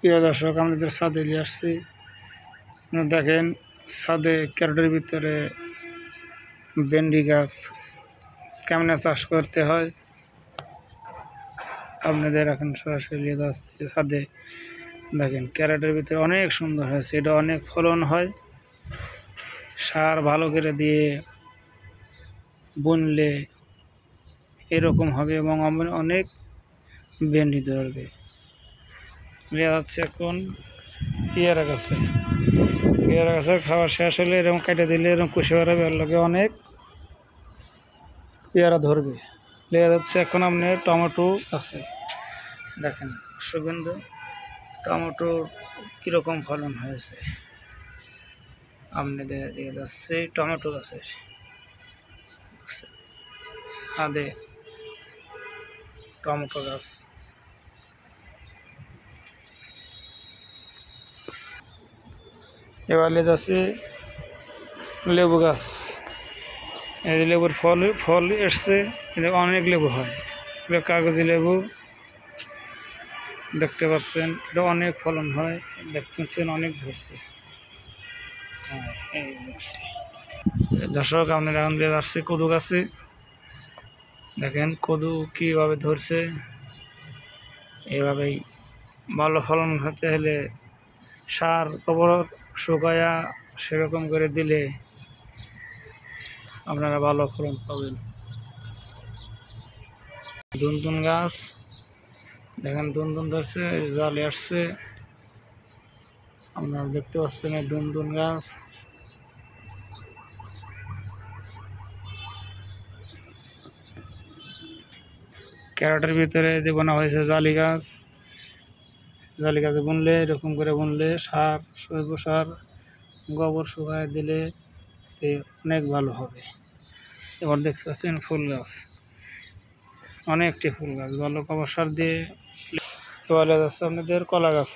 প্রিয় দর্শক, আমাদের ছাদে নিয়ে আসছি। দেখেন ছাদে ক্যারেটের ভিতরে ভেন্ডি গাছ কেমনে চাষ করতে হয় আপনাদের এখন সরাসরি নিয়ে যাচ্ছি ছাদে। দেখেন ক্যারেটের ভিতরে অনেক সুন্দর হয়েছে, এটা অনেক ফলন হয়। সার ভালো করে দিয়ে বুনলে এরকম হবে এবং অনেক ভেন্ডি ধরবে। নেওয়া যাচ্ছে এখন পেয়ারা গাছের খাওয়া শেষ হলে এরকম কেটে দিলে এরকম কুশি বেরোবে, এর লগে অনেক পেয়ারা ধরবে। নেওয়া যাচ্ছে এখন আপনার টমেটো আছে, দেখেন সুগন্ধ টমেটো কীরকম ফলন হয়েছে। আপনাদের দিয়ে যাচ্ছে টমেটো গাছের ছাদে টমেটো গাছ। এবারে যাচ্ছে লেবু গাছ, এই লেবুর ফল এসছে, অনেক লেবু হয়। এটা কাগজি লেবু দেখতে পাচ্ছেন, এটা অনেক ফলন হয়, দেখতেছেন অনেক ধরছে। এই দেখছি দর্শক, আপনার এখন দিয়ে যাচ্ছে কদু গাছে। দেখেন কদু কীভাবে ধরছে। এভাবেই ভালো ফলন হতে হলে সার গোবর শুকায়া সেরকম করে দিলে আপনারা ভালো ফলন পাবেন। দুনদুন গাছ দেখেন, দুনদুন ধরছে, জালে আসছে, আপনারা দেখতে পাচ্ছেন এই দুনদুন গাছ। ক্যারেটের ভিতরে যে বোনা হয়েছে জালি গাছে বুনলে এরকম করে বুনলে সার জৈব সার গোবর শুকায় দিলে অনেক ভালো হবে। এবার দেখতে পাচ্ছেন ফুল গাছ, অনেকটি ফুল গাছ ভালো গোবর সার দিয়ে। এবারে যাচ্ছে আপনাদের কলা গাছ।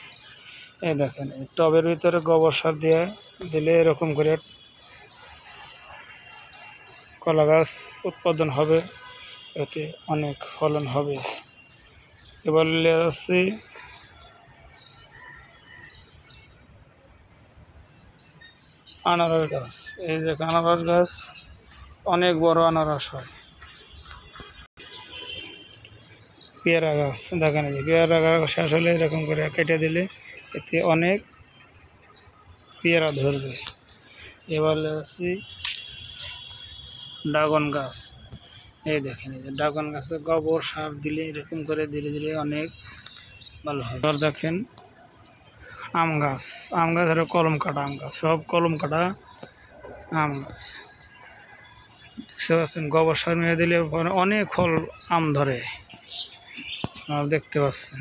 এই দেখেন টবের ভিতরে গোবর সার দিয়ে দিলে এরকম করে কলা গাছ উৎপাদন হবে, এতে অনেক ফলন হবে। এবার নিয়ে যাচ্ছি আনারস গাছ। এই যে আনারস গাছ, অনেক বড় আনারস হয়। পেয়ারা গাছ দেখেন, এই পেয়ারা গাছ শেষ হলে এরকম করে কেটে দিলে এতে অনেক পেয়ারা ধরবে। এবার আছি ড্রাগন গাছ। এই দেখেন, এই যে ড্রাগন গাছে গোবর সার দিলে এরকম করে ধীরে ধীরে অনেক ভালো হবে। এবার দেখেন আম গাছ হলো কলম কাটা আম গাছ, সব কলম কাটা আম গাছ। দেখতে পাচ্ছেন গোবর সার মেরে দিলে অনেক ফল আম ধরে, দেখতে পাচ্ছেন।